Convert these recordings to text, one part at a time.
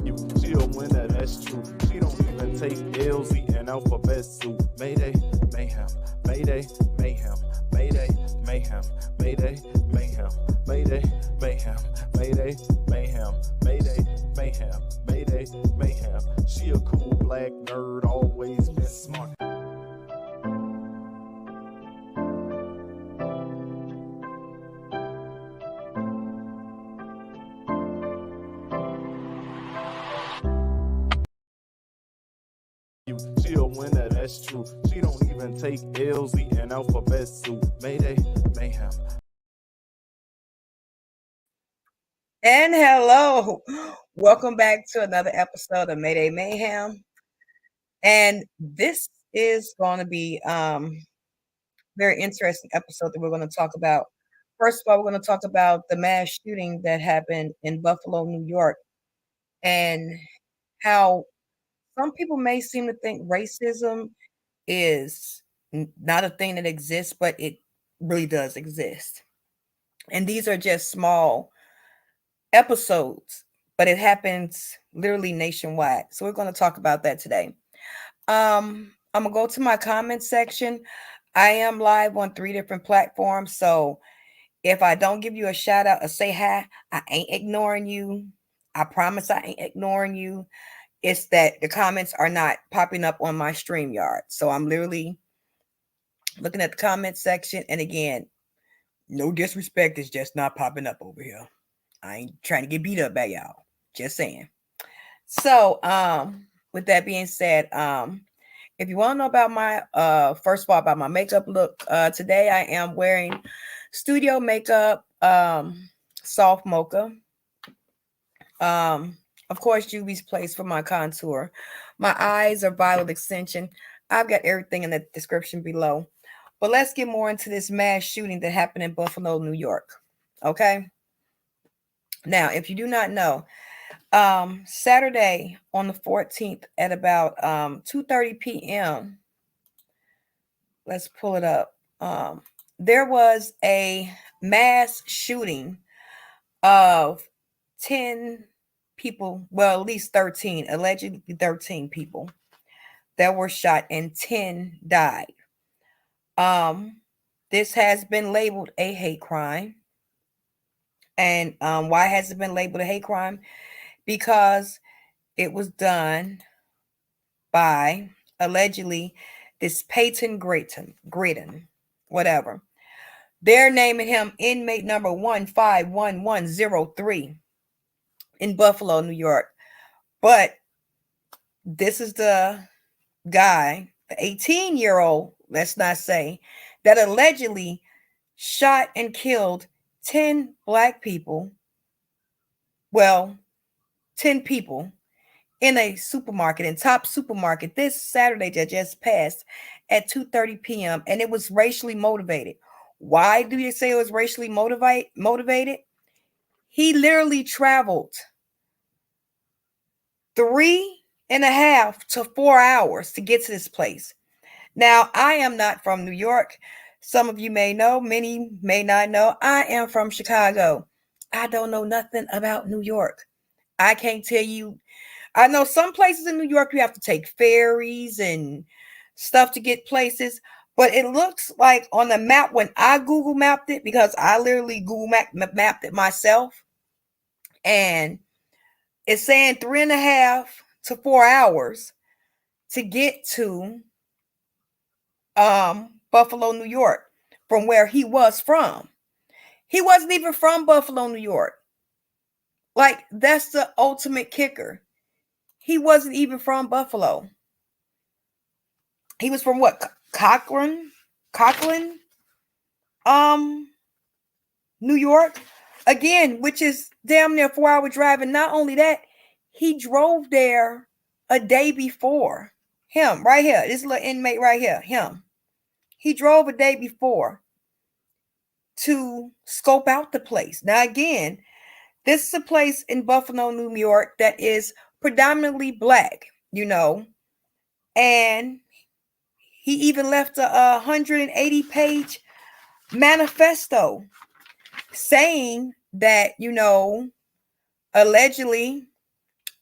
She a winner, that's true. She don't even take L's, eating alphabet soup. Mayday, mayhem, mayday, mayhem, mayday, mayhem, mayday, mayhem, mayday, mayhem, mayday, mayhem, mayday, mayhem, mayday, mayhem. She a cool black nerd, always been smart. She a winner, that's true. She don't even take L's, eating alphabet soup. Mayday, mayhem. And hello, welcome back to another episode of Mayday Mayhem. And this is going to be very interesting episode that we're going to talk about. First of all, we're going to talk about the mass shooting that happened in Buffalo, New York, and how some people may seem to think racism is not a thing that exists, but it really does exist. And these are just small episodes, but it happens literally nationwide. So we're going to talk about that today. I'm gonna go to my comment section. I am live on 3 different platforms, so if I don't give you a shout out or say hi, I ain't ignoring you. I promise I ain't ignoring you. It's that the comments are not popping up on my StreamYard. So I'm literally looking at the comment section, and again, no disrespect, it's just not popping up over here. I ain't trying to get beat up by y'all. Just saying. So, with that being said, if you want to know about my first of all about my makeup look, today I am wearing Studio Makeup Soft Mocha. Of course, Juvia's Place for my contour. My eyes are Violet Extension. I've got everything in the description below. But let's get more into this mass shooting that happened in Buffalo, New York. Okay. Now, if you do not know, Saturday on the 14th at about 2:30 p.m. Let's pull it up. There was a mass shooting of 10 people, well, at least 13, allegedly 13 people that were shot and 10 died. This has been labeled a hate crime. And why has it been labeled a hate crime? Because it was done by allegedly this Peyton Graydon, whatever. They're naming him inmate number 151103 in Buffalo, New York. But this is the guy, the 18-year-old, let's not say, that allegedly shot and killed 10 black people. Well, 10 people in a supermarket, in Top Supermarket, this Saturday that just passed at 2:30 p.m. And it was racially motivated. Why do you say it was racially motivated? He literally traveled 3.5 to 4 hours to get to this place. Now, I am not from New York. Some of you may know, many may not know. I am from Chicago. I don't know nothing about New York. I can't tell you. I know some places in New York you have to take ferries and stuff to get places, but it looks like on the map when I Google mapped it, because I literally Google mapped it myself, and it's saying 3.5 to 4 hours to get to Buffalo, New York, from where he was from. He wasn't even from Buffalo, New York. Like, that's the ultimate kicker. He wasn't even from Buffalo. He was from what? Cochrane, New York. Again, which is damn near 4-hour drive. And not only that, he drove there a day before. Him, right here. This little inmate right here. Him. He drove a day before to scope out the place. Now, again, this is a place in Buffalo, New York that is predominantly black, and he even left a 180-page manifesto saying that, allegedly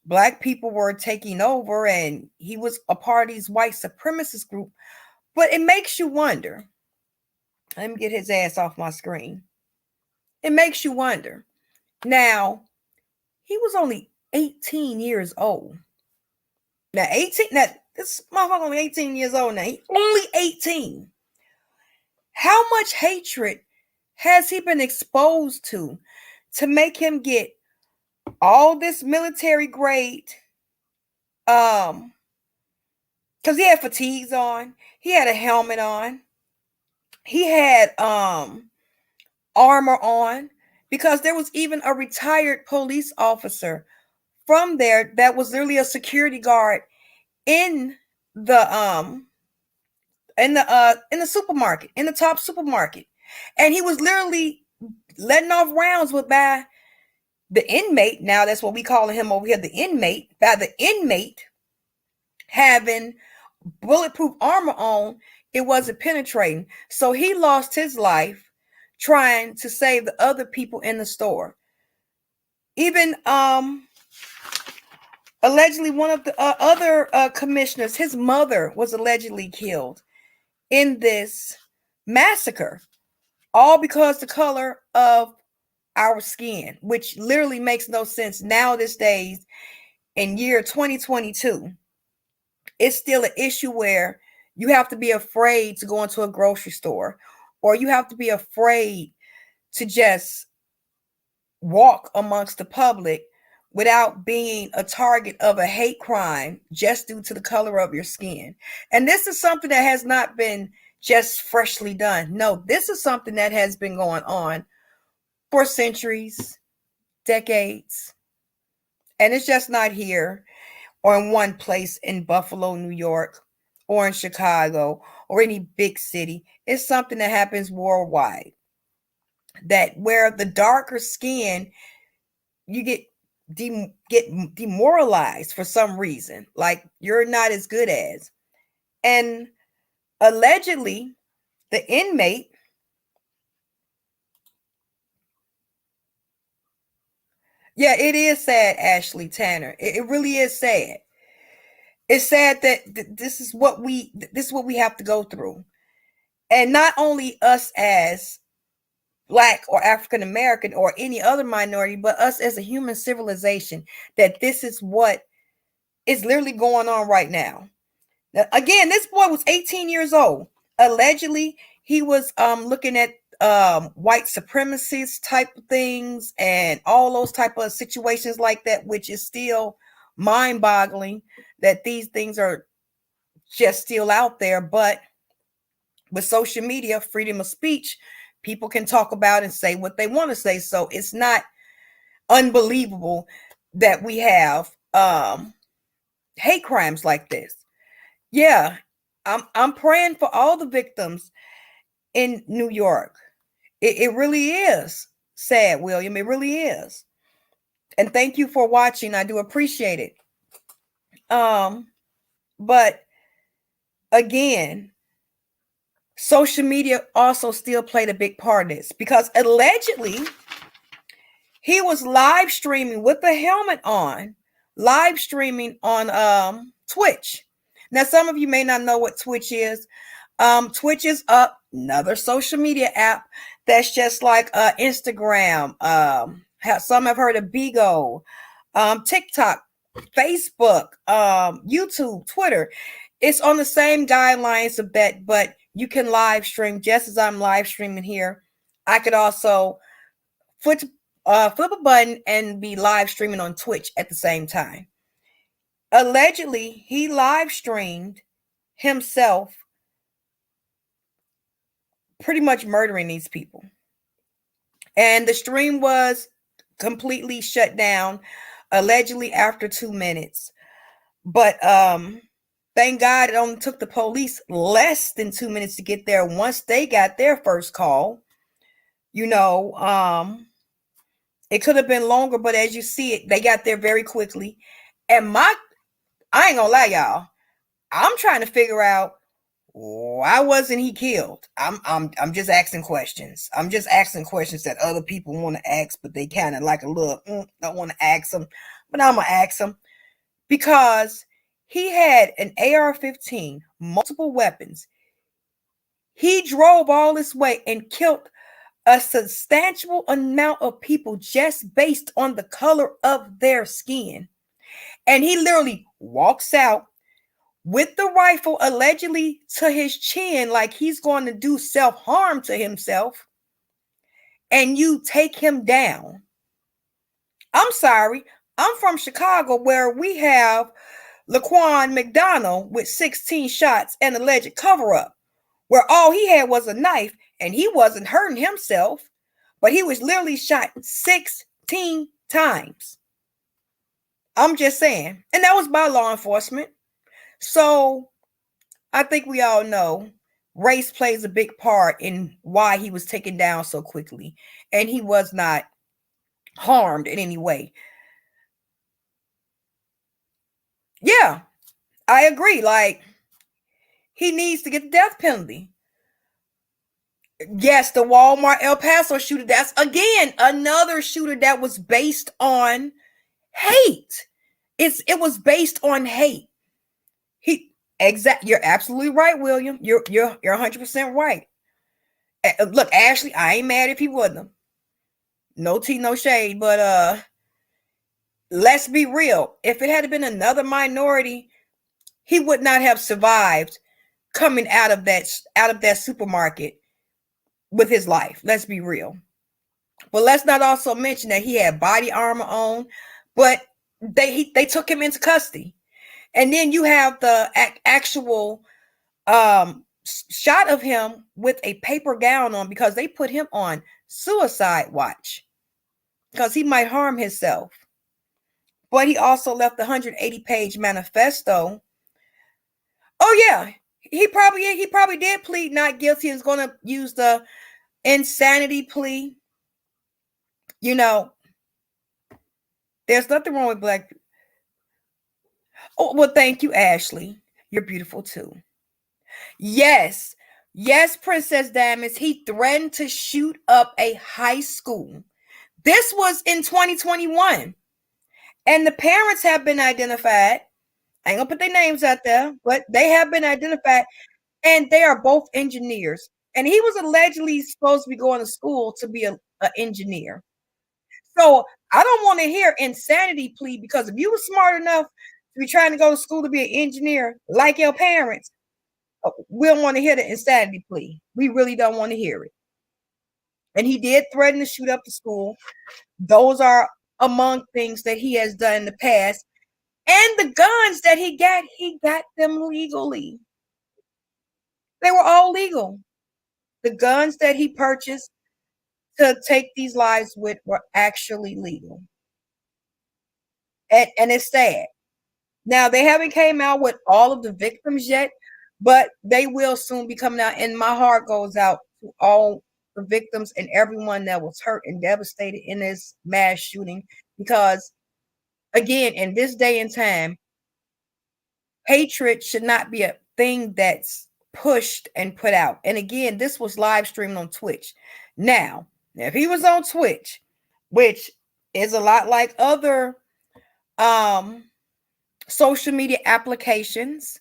Black people were taking over, and he was a part of these white supremacist group. But it makes you wonder. Let me get his ass off my screen. It makes you wonder. Now, he was only 18 years old. Now, 18, now this motherfucker only 18 years old now. He only 18. How much hatred has he been exposed to make him get all this military grade? Because he had fatigues on, he had a helmet on, he had armor on, because there was even a retired police officer from there that was literally a security guard in the supermarket, in the top supermarket. And he was literally letting off rounds by the inmate. Now that's what we call him over here, the inmate, by the inmate having bulletproof armor on. It wasn't penetrating. So he lost his life trying to save the other people in the store. Even allegedly one of the other commissioners, his mother was allegedly killed in this massacre, all because the color of our skin, which literally makes no sense now these days. In year 2022, it's still an issue where you have to be afraid to go into a grocery store, or you have to be afraid to just walk amongst the public without being a target of a hate crime just due to the color of your skin. And this is something that has not been just freshly done. No, this is something that has been going on for centuries, decades. And it's just not here or in one place in Buffalo, New York, or in Chicago, or any big city. It's something that happens worldwide. That where the darker skin, you get demoralized for some reason, like you're not as good as. And allegedly, the inmate, yeah, it is sad, Ashley Tanner. It really is sad. It's sad that this is what we have to go through. And not only us as Black or African American or any other minority, but us as a human civilization, that this is what is literally going on right now. Now, again, this boy was 18 years old. Allegedly, he was looking at white supremacist type of things and all those type of situations like that, which is still mind-boggling that these things are just still out there. But with social media, freedom of speech, people can talk about and say what they want to say. So it's not unbelievable that we have hate crimes like this. Yeah, I'm praying for all the victims in New York. It really is sad, William. It really is. And thank you for watching. I do appreciate it. But again, social media also still played a big part of this, because allegedly he was live streaming with the helmet on, live streaming on Twitch. Now, some of you may not know what Twitch is. Twitch is another social media app that's just like Instagram. Some have heard of Bigo, TikTok, Facebook, YouTube, Twitter. It's on the same guidelines of that, but you can live stream just as I'm live streaming here. I could also flip a button and be live streaming on Twitch at the same time. Allegedly, he live streamed himself pretty much murdering these people. And the stream was completely shut down, allegedly after 2 minutes. But thank God it only took the police less than 2 minutes to get there. Once they got their first call, it could have been longer, but as you see it, they got there very quickly. And I ain't gonna lie, y'all, I'm trying to figure out, why wasn't he killed? I'm just asking questions. I'm just asking questions that other people want to ask, but they kind of like a little don't want to ask them. But I'm gonna ask them. because he had an AR-15, multiple weapons. He drove all this way and killed a substantial amount of people just based on the color of their skin. And he literally walks out with the rifle allegedly to his chin like he's going to do self-harm to himself, and you take him down. I'm sorry. I'm from Chicago, where we have Laquan McDonald with 16 shots and alleged cover-up, where all he had was a knife and he wasn't hurting himself, but he was literally shot 16 times. I'm just saying. And that was by law enforcement. So I think we all know race plays a big part in why he was taken down so quickly. And he was not harmed in any way. Yeah, I agree. Like, he needs to get the death penalty. Yes, the Walmart El Paso shooter. That's, again, another shooter that was based on hate. It was based on hate. You're absolutely right, William. You're 100% right. Look, Ashley, I ain't mad if he wasn't. No tea, no shade, but let's be real. If it had been another minority, he would not have survived coming out of that supermarket with his life. Let's be real. But let's not also mention that he had body armor on, but they took him into custody. And then you have the actual shot of him with a paper gown on, because they put him on suicide watch because he might harm himself. But he also left the 180-page manifesto. Oh yeah, he probably did plead not guilty. He's going to use the insanity plea. You know, there's nothing wrong with black people. Oh, well, thank you, Ashley. You're beautiful too. Yes, Princess Damas. He threatened to shoot up a high school. This was in 2021. And the parents have been identified. I ain't gonna put their names out there, but they have been identified. And they are both engineers. And he was allegedly supposed to be going to school to be an engineer. So I don't want to hear insanity plea, because if you were smart enough to be trying to go to school to be an engineer like your parents, we don't want to hear the insanity plea. We really don't want to hear it. And he did threaten to shoot up the school. Those are among things that he has done in the past. And the guns that he got them legally. They were all legal. The guns that he purchased to take these lives with were actually legal. And it's sad. Now, they haven't came out with all of the victims yet, but they will soon be coming out. And my heart goes out to all the victims and everyone that was hurt and devastated in this mass shooting. Because, again, in this day and time, hatred should not be a thing that's pushed and put out. And again, this was live streamed on Twitch. Now, if he was on Twitch, which is a lot like other social media applications,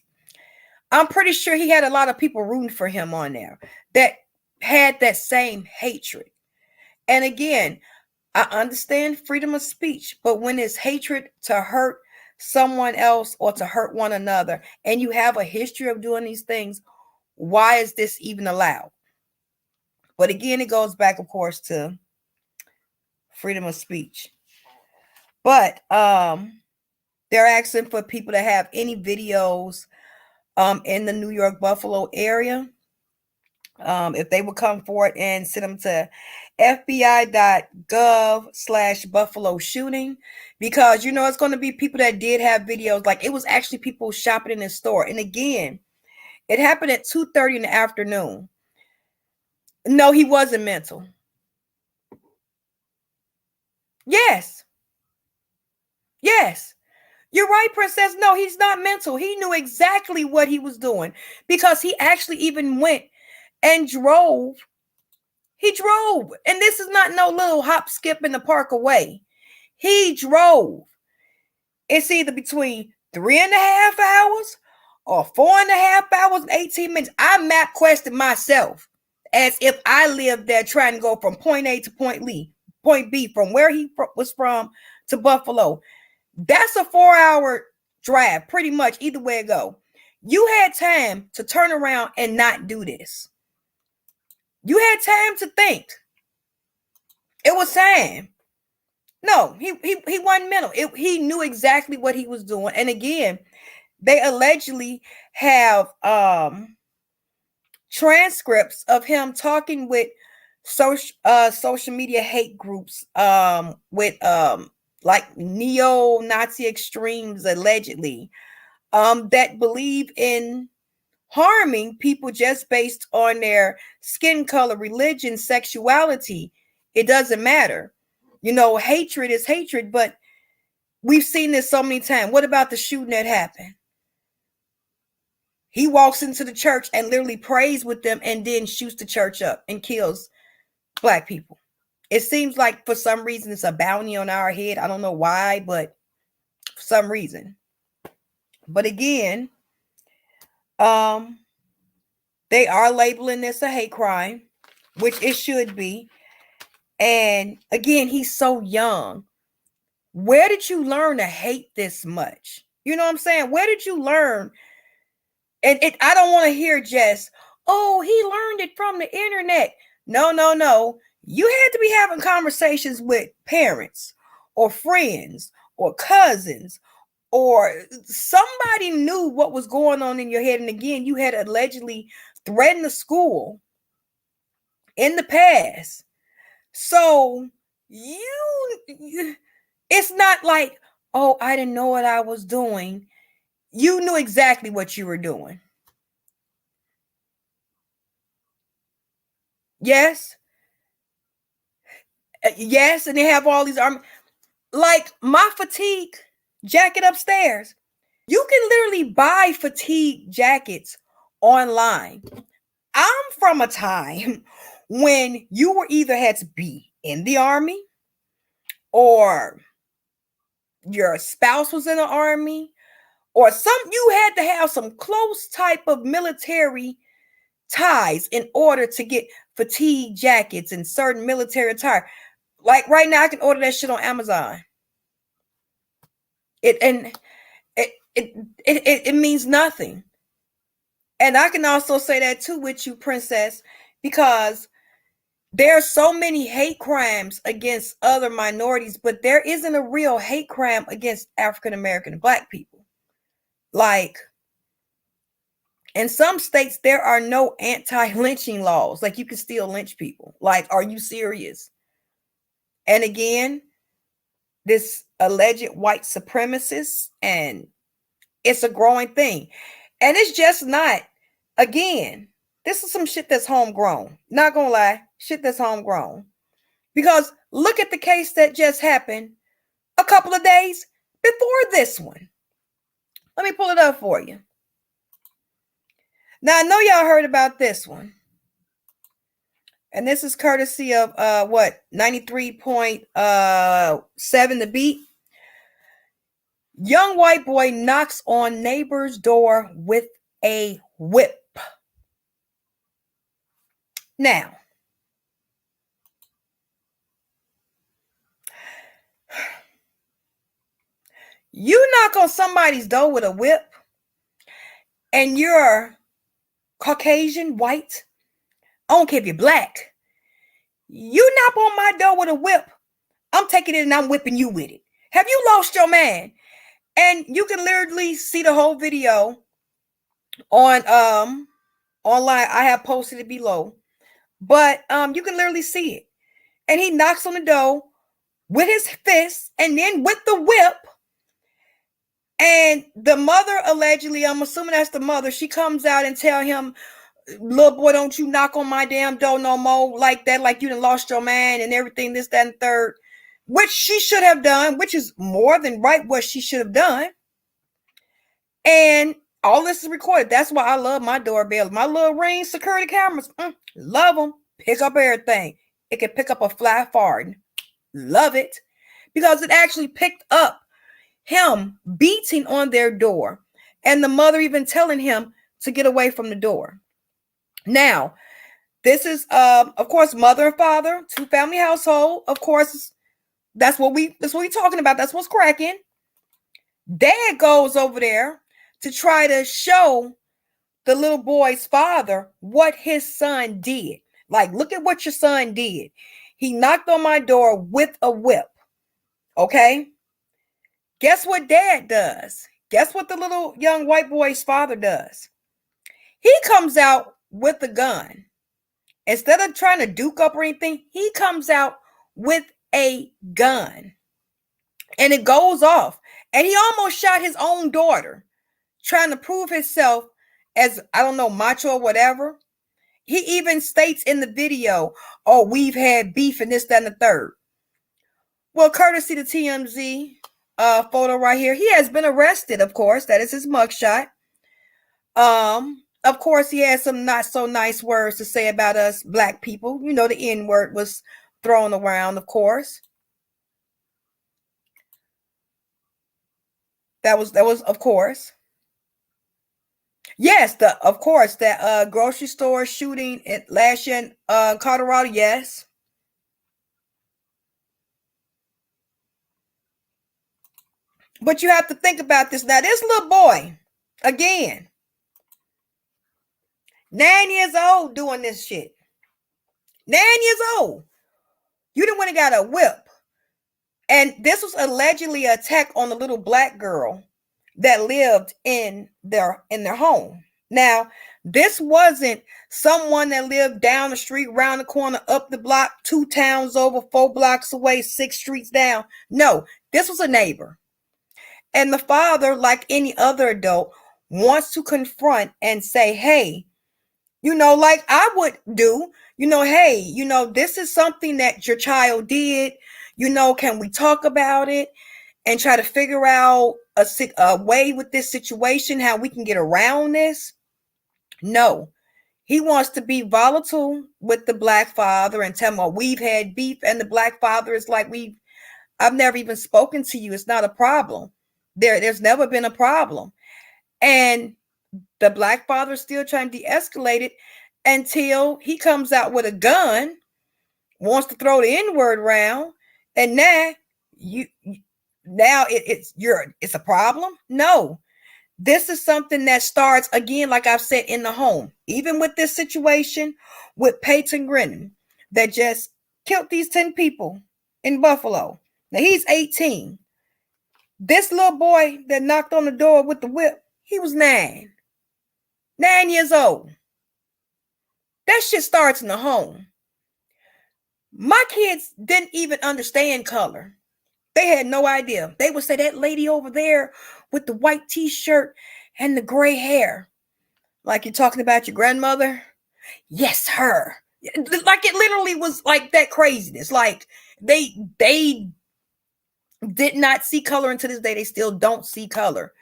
I'm pretty sure he had a lot of people rooting for him on there that had that same hatred. And again, I understand freedom of speech, but when it's hatred to hurt someone else or to hurt one another, and you have a history of doing these things, why is this even allowed? But again, it goes back, of course, to freedom of speech. But they're asking for people to have any videos in the New York Buffalo area. If they would come forward and send them to fbi.gov/Buffalo shooting, because it's going to be people that did have videos. Like, it was actually people shopping in the store. And again, it happened at 2:30 in the afternoon. No, he wasn't mental. Yes. You're right, Princess. No, he's not mental. He knew exactly what he was doing, because he actually even went and drove. He drove. And this is not no little hop, skip in the park away. He drove. It's either between 3.5 hours or 4.5 hours and 18 minutes. I map quested myself as if I lived there trying to go from point A to point B, from where he was from to Buffalo. That's a 4-hour drive, pretty much, either way it go. You had time to turn around and not do this. You had time to think. It was time. No, he wasn't mental. He knew exactly what he was doing. And again, they allegedly have transcripts of him talking with social media hate groups, with like neo-Nazi extremes, allegedly, that believe in harming people just based on their skin color, religion, sexuality. It doesn't matter. You know, hatred is hatred, but we've seen this so many times. What about the shooting that happened? He walks into the church and literally prays with them and then shoots the church up and kills Black people. It seems like for some reason it's a bounty on our head. I don't know why, but for some reason. But again, they are labeling this a hate crime, which it should be. And again, he's so young. Where did you learn to hate this much? You know what I'm saying? Where did you learn? And I don't want to hear just, oh, he learned it from the internet. No. You had to be having conversations with parents or friends or cousins, or somebody knew what was going on in your head. And again, you had allegedly threatened the school in the past. So it's not like, oh, I didn't know what I was doing. You knew exactly what you were doing. Yes. Yes, and they have all these like my fatigue jacket upstairs. You can literally buy fatigue jackets online. I'm from a time when you were either had to be in the army, or your spouse was in the army, or you had to have some close type of military ties in order to get fatigue jackets and certain military attire. Like right now, I can order that shit on Amazon. It means nothing. And I can also say that too with you, Princess, because there are so many hate crimes against other minorities, but there isn't a real hate crime against African American and Black people. Like, in some states, there are no anti-lynching laws. Like, you can still lynch people. Like, are you serious? And again, this alleged white supremacist, and it's a growing thing. And it's just not, again, this is some shit that's homegrown. Not gonna lie, shit that's homegrown. Because look at the case that just happened a couple of days before this one. Let me pull it up for you. Now, I know y'all heard about this one. And this is courtesy of 93.7 The Beat. Young white boy knocks on neighbor's door with a whip. Now, you knock on somebody's door with a whip, and you're Caucasian, white, I don't care if you're Black. You knock on my door with a whip, I'm taking it and I'm whipping you with it. Have you lost your man? And you can literally see the whole video on online. I have posted it below. But you can literally see it. And he knocks on the door with his fist and then with the whip. And the mother, allegedly, I'm assuming that's the mother, she comes out and tell him, little boy, don't you knock on my damn door no more like that, like you done lost your man and everything, this, that, and third. Which she should have done, which is more than right what she should have done. And all this is recorded. That's why I love my doorbell. My little Ring security cameras, love them. Pick up everything. It can pick up a fly fart. Love it. Because it actually picked up him beating on their door, and the mother even telling him to get away from the door. Now, this is of course mother and father, two-family household. Of course, that's what we talking about. That's what's cracking. Dad goes over there to try to show the little boy's father what his son did. Like, look at what your son did. He knocked on my door with a whip. Okay? Guess what dad does? Guess what the little young white boy's father does? He comes out with a gun. Instead of trying to duke up or anything, he comes out with a gun. And it goes off. And he almost shot his own daughter, trying to prove himself as, I don't know, macho or whatever. He even states in the video, oh, we've had beef and this, that, and the third. Well, courtesy to TMZ photo right here, he has been arrested, of course. That is his mugshot. Of course, he had some not so nice words to say about us black people. You know, the N-word was thrown around, of course. That was, of course. Yes, of course, that grocery store shooting last year in Colorado, yes. But you have to think about this. Now, this little boy, again, 9 years old doing this shit. 9 years old. You done went and got a whip. And this was allegedly an attack on the little black girl that lived in their home. Now, this wasn't someone that lived down the street, round the corner, up the block, 2 towns over, 4 blocks away, 6 streets down. No, this was a neighbor. And the father, like any other adult, wants to confront and say, hey, you know, like I would do, you know, hey, you know, this is something that your child did. You know, can we talk about it and try to figure out a way with this situation, how we can get around this? No, he wants to be volatile with the black father and tell him, well, we've had beef. And the black father is like, I've never even spoken to you. It's not a problem. There's never been a problem. And the black father is still trying to de-escalate it until he comes out with a gun, wants to throw the N-word around. And now it's a problem. No, this is something that starts again, like I've said, in the home. Even with this situation with Peyton Grennan that just killed these 10 people in Buffalo. Now he's 18. This little boy that knocked on the door with the whip, he was 9 years old. That shit starts in the home. My kids didn't even understand color. They had no idea. They would say, that lady over there with the white t-shirt and the gray hair. Like you're talking about your grandmother? Yes, her. Like it literally was like that craziness. Like they did not see color until this day. They still don't see color.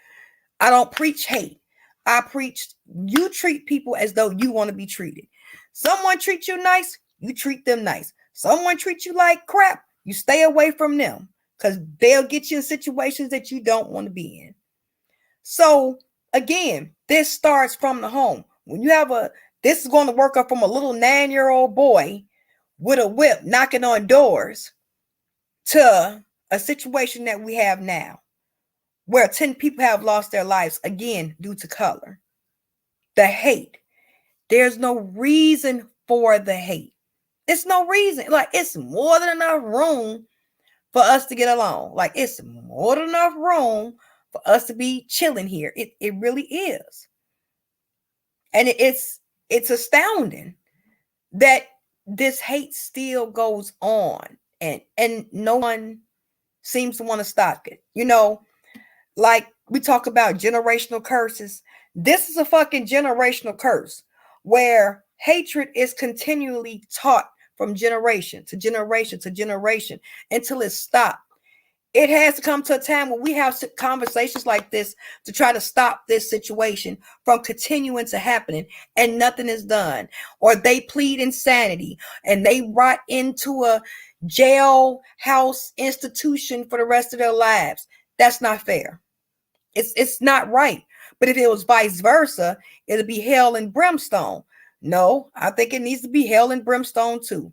I don't preach hate. I preach you treat people as though you want to be treated. Someone treats you nice, you treat them nice. Someone treats you like crap, you stay away from them because they'll get you in situations that you don't want to be in. So again, this starts from the home. When you have this is going to work up from a little 9-year-old boy with a whip knocking on doors to a situation that we have now where 10 people have lost their lives again due to color. The hate. There's no reason for the hate. It's no reason. Like, it's more than enough room for us to get along. Like, it's more than enough room for us to be chilling here. It really is. And it's astounding that this hate still goes on and no one seems to want to stop it. You know, like we talk about generational curses. This is a fucking generational curse where hatred is continually taught from generation to generation to generation until it's stopped. It has to come to a time where we have conversations like this to try to stop this situation from continuing to happening and nothing is done. Or they plead insanity and they rot into a jailhouse institution for the rest of their lives. That's not fair. It's not right. But if it was vice versa, it'd be hell and brimstone. No, I think it needs to be hell and brimstone too.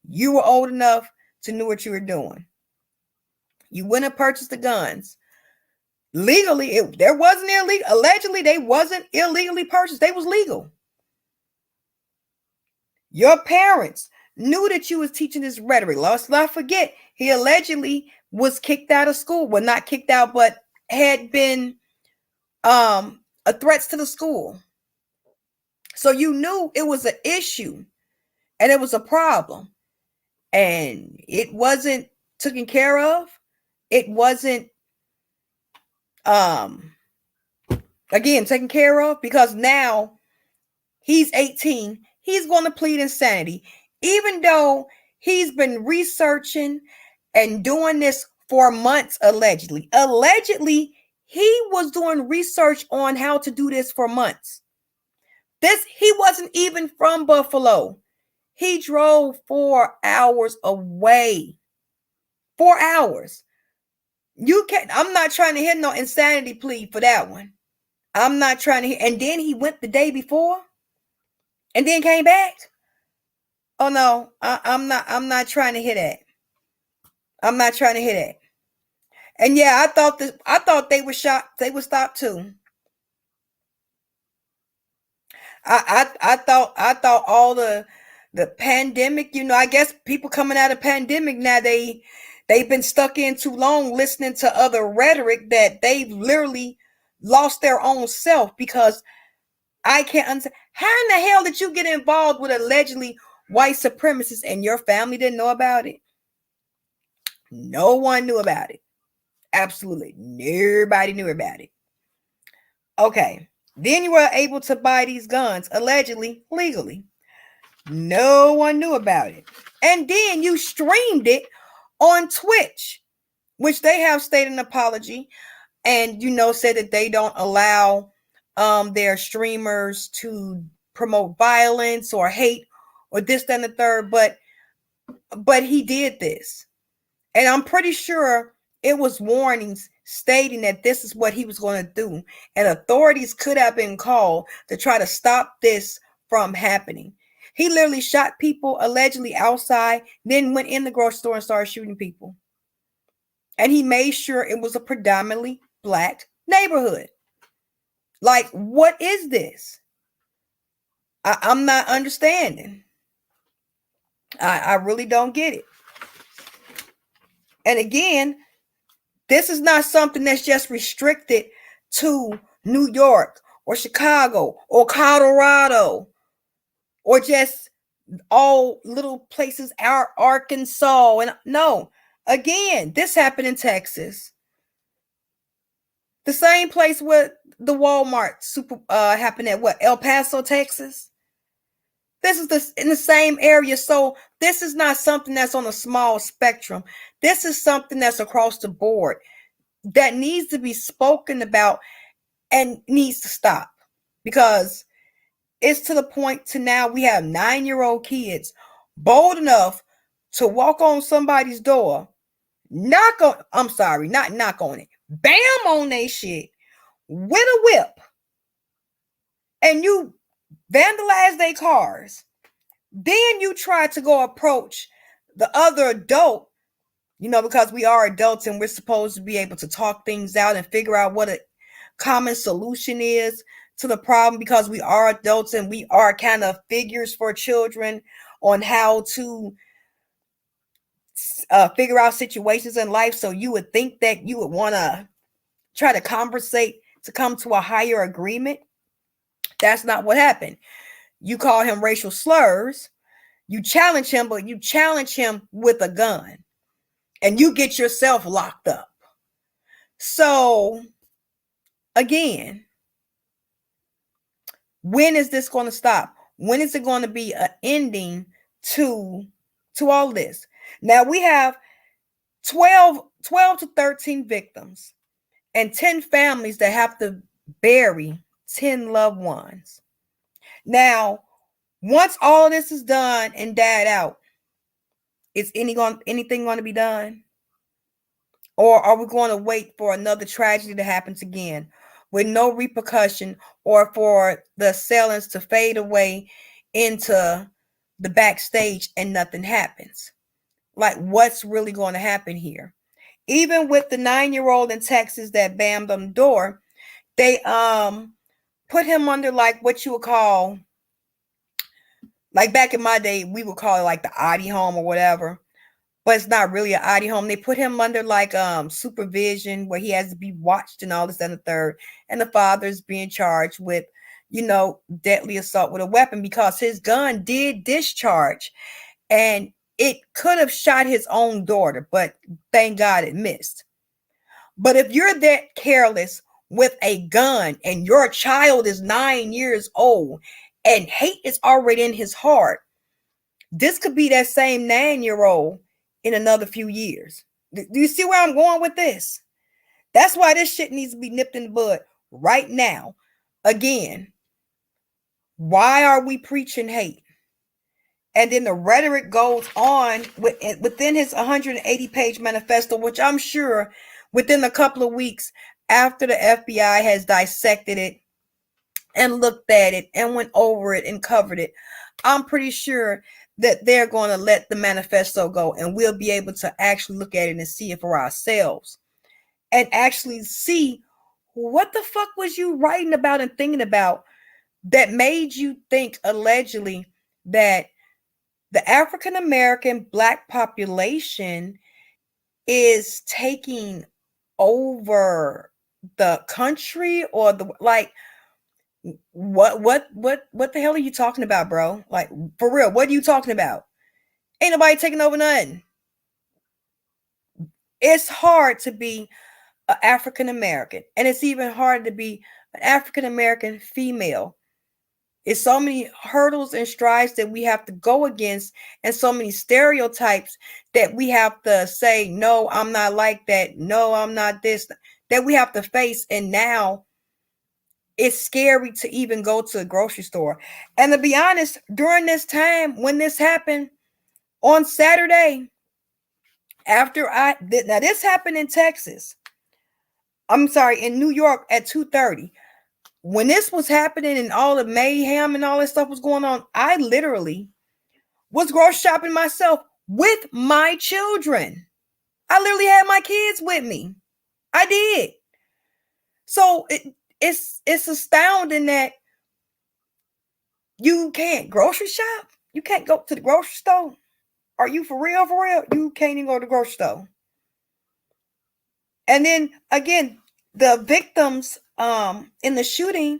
You were old enough to know what you were doing. You went and purchased the guns. Legally, there wasn't illegal. Allegedly, they wasn't illegally purchased. They was legal. Your parents knew that you was teaching this rhetoric. Let's not forget, he allegedly was kicked out of school. Well, not kicked out, but had been a threats to the school. So you knew it was an issue and it was a problem. And it wasn't taken care of. It wasn't again taken care of, because now he's 18. He's going to plead insanity, even though he's been researching and doing this for months. Allegedly he was doing research on how to do this for months. He wasn't even from Buffalo. He drove 4 hours away. 4 hours. You can't. I'm not trying to hit no insanity plea for that one. I'm not trying to hit. And then he went the day before and then came back. Oh no, I'm not trying to hit that. I'm not trying to hit that. And yeah, I thought they were shocked. They would stop too. I thought all the pandemic, I guess people coming out of pandemic now, they've been stuck in too long listening to other rhetoric that they've literally lost their own self, because I can't understand. How in the hell did you get involved with allegedly white supremacists and your family didn't know about it? No one knew about it. Absolutely nobody knew about it. Okay. Then you were able to buy these guns, allegedly, legally. No one knew about it. And then you streamed it on Twitch, which they have stated an apology and, said that they don't allow their streamers to promote violence or hate or this, that, and the third. But he did this. And I'm pretty sure it was warnings stating that this is what he was going to do. And authorities could have been called to try to stop this from happening. He literally shot people allegedly outside, then went in the grocery store and started shooting people. And he made sure it was a predominantly black neighborhood. Like, what is this? I'm not understanding. I really don't get it. And again, this is not something that's just restricted to New York or Chicago or Colorado or just all little places, Arkansas. And no, again, this happened in Texas. The same place where the Walmart happened at El Paso, Texas. This is in the same area. So this is not something that's on a small spectrum. This is something that's across the board that needs to be spoken about and needs to stop, because it's to the point to now we have 9-year-old kids bold enough to walk on somebody's door, not knock on it, bam on they shit with a whip, and you vandalize their cars. Then you try to go approach the other adult, because we are adults and we're supposed to be able to talk things out and figure out what a common solution is to the problem, because we are adults and we are kind of figures for children on how to figure out situations in life. So you would think that you would want to try to conversate to come to a higher agreement. That's not what happened. You call him racial slurs. You challenge him, but you challenge him with a gun. And you get yourself locked up. So, again, when is this going to stop? When is it going to be an ending to all this? Now, we have 12 to 13 victims and 10 families that have to bury 10 loved ones. Now, once all of this is done and died out, is anything going to be done? Or are we going to wait for another tragedy to happen again with no repercussion, or for the assailants to fade away into the backstage and nothing happens? Like, what's really going to happen here? Even with the 9-year-old in Texas that bammed on the door, they put him under like what you would call, like back in my day, we would call it like the Oddie home or whatever. But it's not really an Oddie home. They put him under like supervision where he has to be watched and all this and the third. And the father's being charged with, deadly assault with a weapon because his gun did discharge. And it could have shot his own daughter, but thank God it missed. But if you're that careless with a gun and your child is 9 years old and hate is already in his heart, this could be that same 9-year-old in another few years. Do you see where I'm going with this? That's why this shit needs to be nipped in the bud right now. Again, why are we preaching hate? And then the rhetoric goes on within his 180-page manifesto, which I'm sure within a couple of weeks after the FBI has dissected it and looked at it and went over it and covered it, I'm pretty sure that they're going to let the manifesto go and we'll be able to actually look at it and see it for ourselves and actually see what the fuck was you writing about and thinking about that made you think allegedly that the African American Black population is taking over the country, or the like. What the hell are you talking about, bro? Like, for real, what are you talking about? Ain't nobody taking over nothing. It's hard to be an African American, and it's even harder to be an African American female. It's so many hurdles and strides that we have to go against, and so many stereotypes that we have to say, no, I'm not like that. No, I'm not this, that we have to face. And now it's scary to even go to the grocery store. And to be honest, during this time when this happened on Saturday, now this happened in Texas. I'm sorry, in New York at 2:30. When this was happening and all the mayhem and all that stuff was going on, I literally was grocery shopping myself with my children. I literally had my kids with me. I did. So it's astounding that you can't grocery shop. You can't go to the grocery store. Are you for real? For real? You can't even go to the grocery store. And then again, the victims in the shooting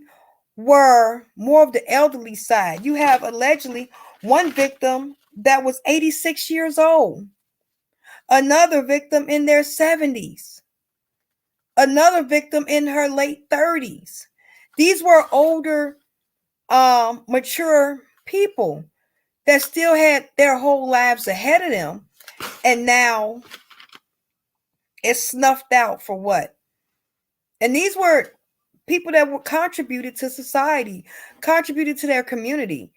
were more of the elderly side. You have allegedly one victim that was 86 years old, another victim in their 70s, another victim in her late 30s. These were older, mature people that still had their whole lives ahead of them, and now it's snuffed out for what? And these were people that were contributed to society, contributed to their community,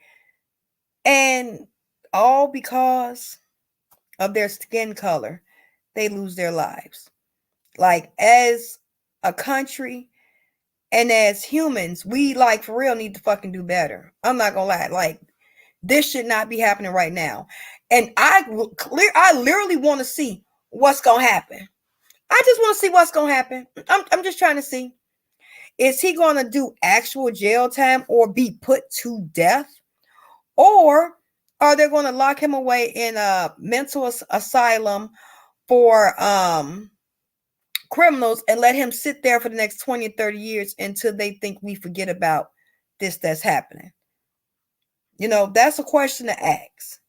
and all because of their skin color, they lose their lives. Like, as a country and as humans, we like for real need to fucking do better. I'm not gonna lie. Like, this should not be happening right now. And I literally want to see what's gonna happen. I just want to see what's gonna happen. I'm just trying to see. Is he going to do actual jail time or be put to death? Or are they going to lock him away in a mental asylum for criminals and let him sit there for the next 20 or 30 years until they think we forget about this that's happening? That's a question to ask.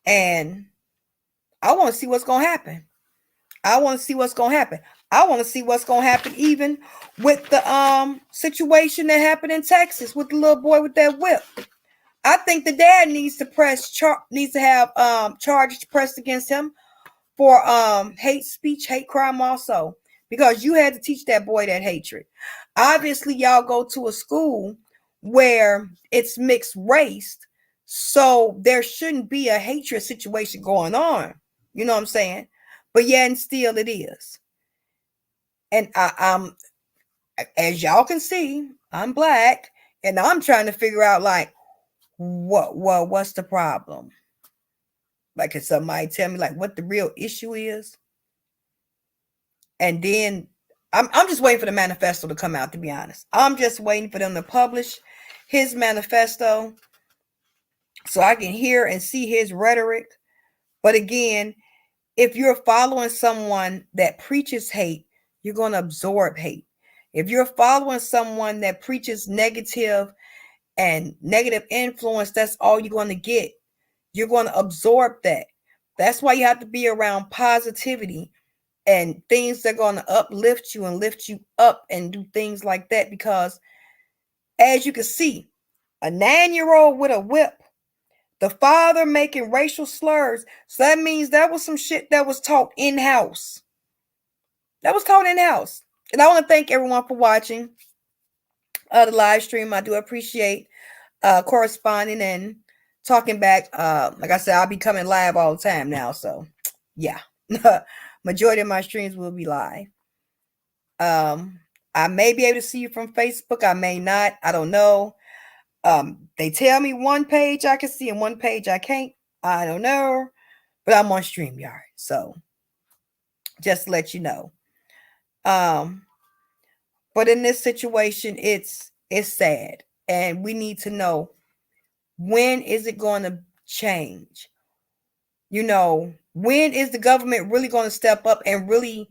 And I want to see what's going to happen. I want to see what's going to happen. I want to see what's going to happen even with the situation that happened in Texas with the little boy with that whip. I think the dad needs to have charges pressed against him for hate speech, hate crime also, because you had to teach that boy that hatred. Obviously, y'all go to a school where it's mixed race, so there shouldn't be a hatred situation going on. You know what I'm saying? but yet and still it is. And I'm, as y'all can see, I'm black, and I'm trying to figure out like what's the problem? Like, can somebody tell me like what the real issue is? And then I'm just waiting for the manifesto to come out, to be honest. I'm just waiting for them to publish his manifesto so I can hear and see his rhetoric. But again, if you're following someone that preaches hate, you're going to absorb hate. If you're following someone that preaches negative and negative influence, that's all you're going to get. You're going to absorb that. That's why you have to be around positivity and things that are going to uplift you and lift you up and do things like that. Because as you can see, a 9-year-old with a whip, the father making racial slurs. So that means that was some shit that was taught in-house. That was taught in-house. And I want to thank everyone for watching the live stream. I do appreciate corresponding and talking back. Like I said, I'll be coming live all the time now. So yeah, majority of my streams will be live. I may be able to see you from Facebook. I may not. I don't know. They tell me one page I can see and one page I can't. I don't know. But I'm on StreamYard. So just to let you know. But in this situation, it's sad. And we need to know, when is it going to change? You know, when is the government really going to step up and really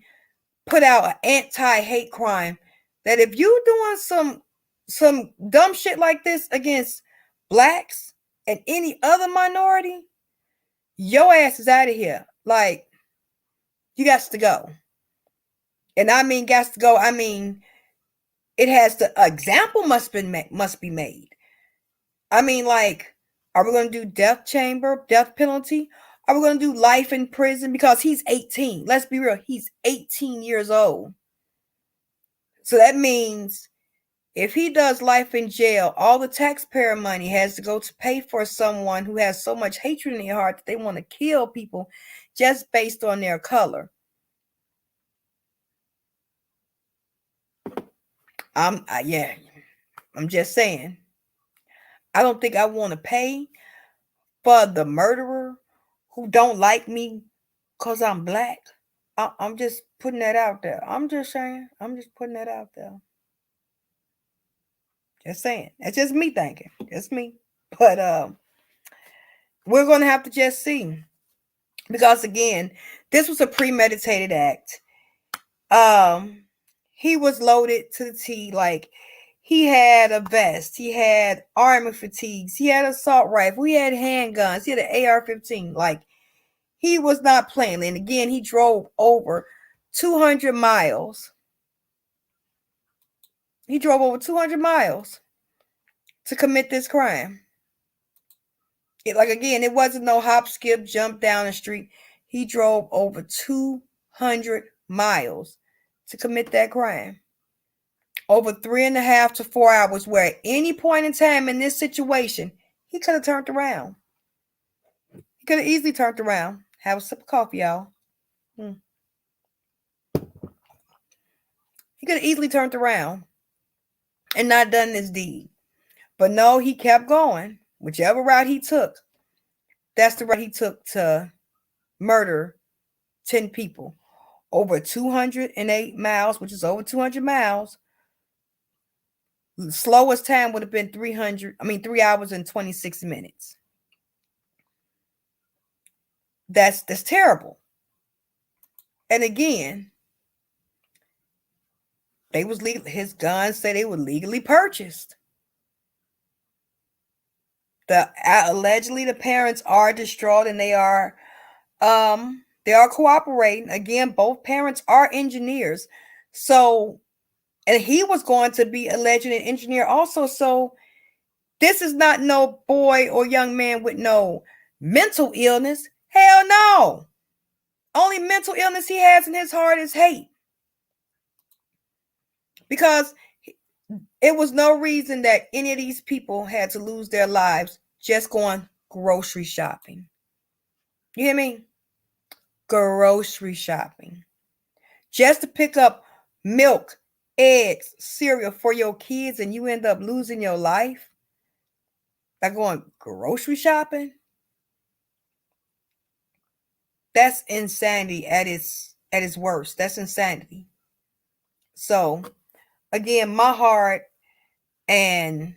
put out an anti-hate crime that if you doing some dumb shit like this against blacks and any other minority, your ass is out of here. Like, you got to go. And I mean got to go. I mean, it has to, example must be made. I mean, like, are we going to do death penalty? Are we going to do life in prison? Because he's 18. Let's be real. He's 18 years old. So that means if he does life in jail, all the taxpayer money has to go to pay for someone who has so much hatred in their heart that they want to kill people just based on their color. I'm just saying. I don't think I want to pay for the murderer who don't like me because I'm black. I'm just putting that out there. I'm just saying. I'm just putting that out there. Just saying. That's just me thinking. Just me. But we're going to have to just see. Because again, this was a premeditated act. He was loaded to the T. Like, he had a vest. He had armor fatigues. He had assault rifle. He had handguns. He had an AR-15. Like, he was not playing. And again, he drove over 200 miles. He drove over 200 miles to commit this crime. It wasn't no hop, skip, jump down the street. He drove over 200 miles to commit that crime. Over 3.5 to 4 hours, where at any point in time in this situation, he could have turned around. He could have easily turned around. Have a sip of coffee, y'all. He could have easily turned around and not done this deed. But no, he kept going. Whichever route he took, that's the route he took to murder 10 people. Over 208 miles, which is over 200 miles. The slowest time would have been 3 hours and 26 minutes. That's terrible. And again, they was legal. His guns say they were legally purchased. Allegedly the parents are distraught and they are cooperating. Again, both parents are engineers. So, and he was going to be alleged an engineer also. So this is not no boy or young man with no mental illness. Hell no. Only mental illness he has in his heart is hate. Because it was no reason that any of these people had to lose their lives just going grocery shopping. You hear me? grocery shopping just to pick up milk, eggs, cereal for your kids, and you end up losing your life by going grocery shopping? That's insanity at its worst. That's insanity. So again, my heart and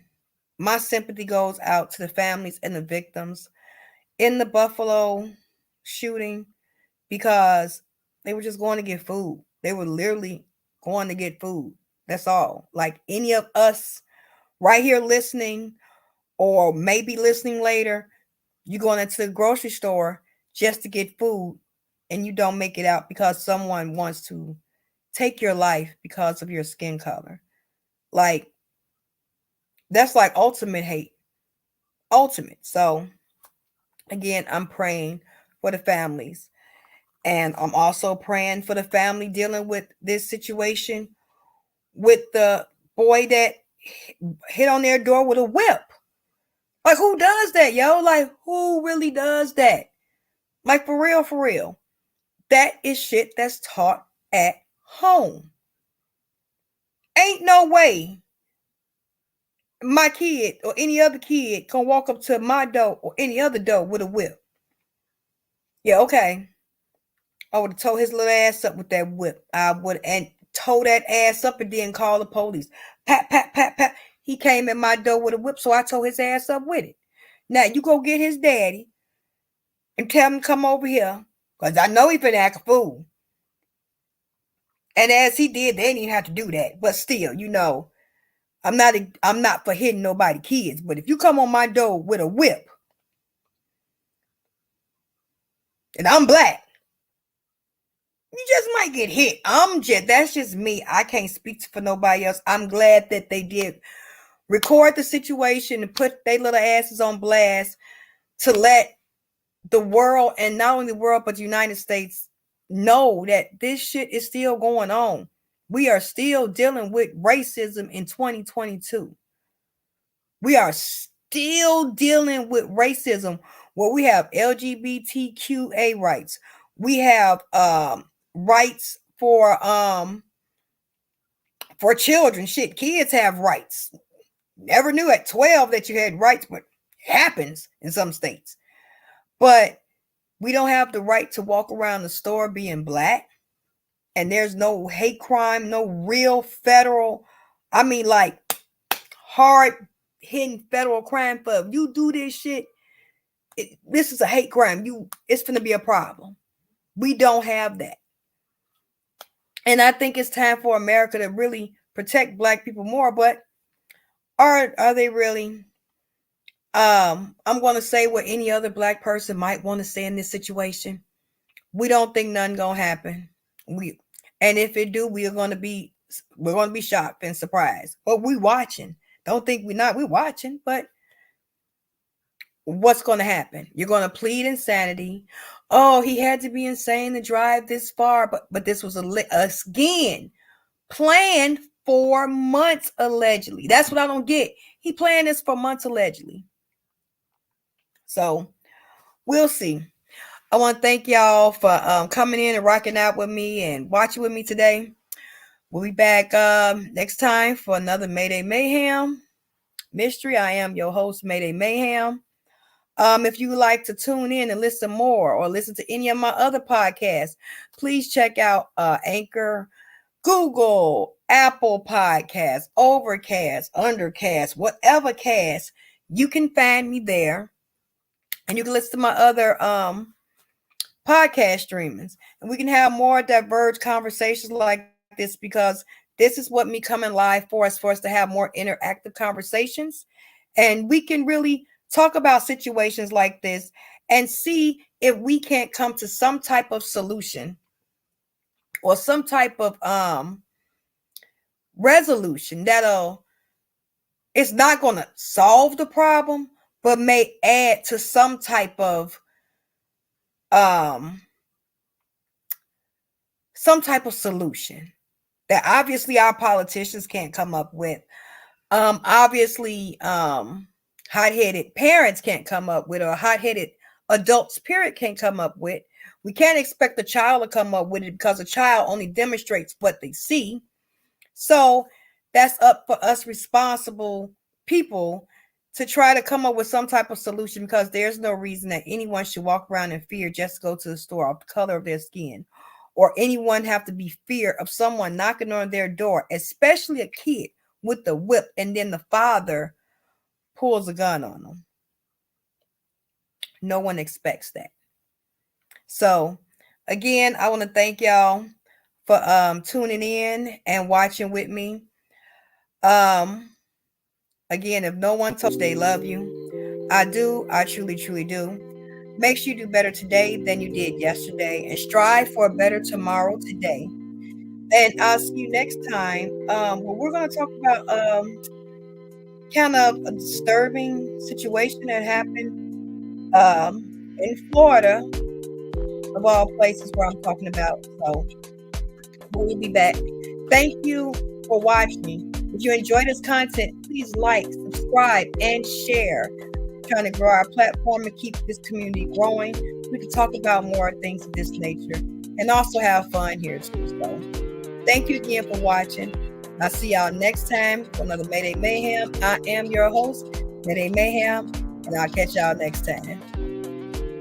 my sympathy goes out to the families and the victims in the Buffalo shooting, because they were just going to get food. They were literally going to get food. That's all. Like any of us right here listening, or maybe listening later, you going into the grocery store just to get food, and you don't make it out because someone wants to take your life because of your skin color. Like, that's like ultimate hate. Ultimate. So again, I'm praying for the families. And I'm also praying for the family dealing with this situation with the boy that hit on their door with a whip. Like, who does that, yo? Like, who really does that? Like, for real, for real. That is shit that's taught at home. Ain't no way my kid or any other kid can walk up to my door or any other door with a whip. Yeah, okay. I would have towed his little ass up with that whip. I would, and tow that ass up and then call the police. Pat, pat, pat, pat. He came at my door with a whip, so I towed his ass up with it. Now you go get his daddy and tell him to come over here, because I know he finna act a fool. And as he did, they didn't even have to do that. But still, you know, I'm not for hitting nobody kids. But if you come on my door with a whip, and I'm black, you just might get hit. That's just me. I can't speak for nobody else. I'm glad that they did record the situation and put their little asses on blast to let the world, and not only the world, but the United States, know that this shit is still going on. We are still dealing with racism in 2022. We are still dealing with racism where we have LGBTQA rights. We have rights for children. Shit, kids have rights. Never knew at 12 that you had rights, but it happens in some states. But we don't have the right to walk around the store being black, and there's no hate crime, no real federal, I mean, like, hard hitting federal crime for if you do this shit. This is a hate crime. It's going to be a problem. We don't have that. And I think it's time for America to really protect black people more. But are they really? I'm going to say what any other black person might want to say in this situation. We don't think nothing going to happen. And if it do, we're going to be shocked and surprised. But we watching. Don't think we're watching, but what's going to happen? You're going to plead insanity. Oh, he had to be insane to drive this far, but this was again planned for months, allegedly. That's what I don't get. He planned this for months, allegedly. So we'll see. I want to thank y'all for coming in and rocking out with me and watching with me today. We'll be back next time for another Mayday Mayhem mystery. I am your host, Mayday Mayhem. If you would like to tune in and listen more, or listen to any of my other podcasts, please check out Anchor, Google, Apple Podcasts, Overcast, Undercast, whatever cast. You can find me there. And you can listen to my other podcast streamings. And we can have more diverse conversations like this, because this is what me coming live for us to have more interactive conversations. And we can really talk about situations like this and see if we can't come to some type of solution or some type of resolution it's not going to solve the problem, but may add to some type of solution that obviously our politicians can't come up with. Obviously, hot-headed parents can't come up with, or hot-headed adults, period, can't come up with. We can't expect the child to come up with it because a child only demonstrates what they see. So that's up for us responsible people to try to come up with some type of solution, because there's no reason that anyone should walk around in fear just to go to the store off the color of their skin, or anyone have to be fear of someone knocking on their door, especially a kid with the whip, and then the father pulls a gun on them. No one expects that. So again, I want to thank y'all for tuning in and watching with me. Again, if no one told you they love you, I do. I truly, truly do. Make sure you do better today than you did yesterday, and strive for a better tomorrow today. And I'll see you next time. Well, we're going to talk about kind of a disturbing situation that happened in Florida, of all places where I'm talking about. So we'll be back. Thank you for watching. If you enjoy this content, please like, subscribe, and share. We're trying to grow our platform and keep this community growing. We can talk about more things of this nature and also have fun here too. So thank you again for watching. I'll see y'all next time for another Mayday Mayhem. I am your host, Mayday Mayhem, and I'll catch y'all next time.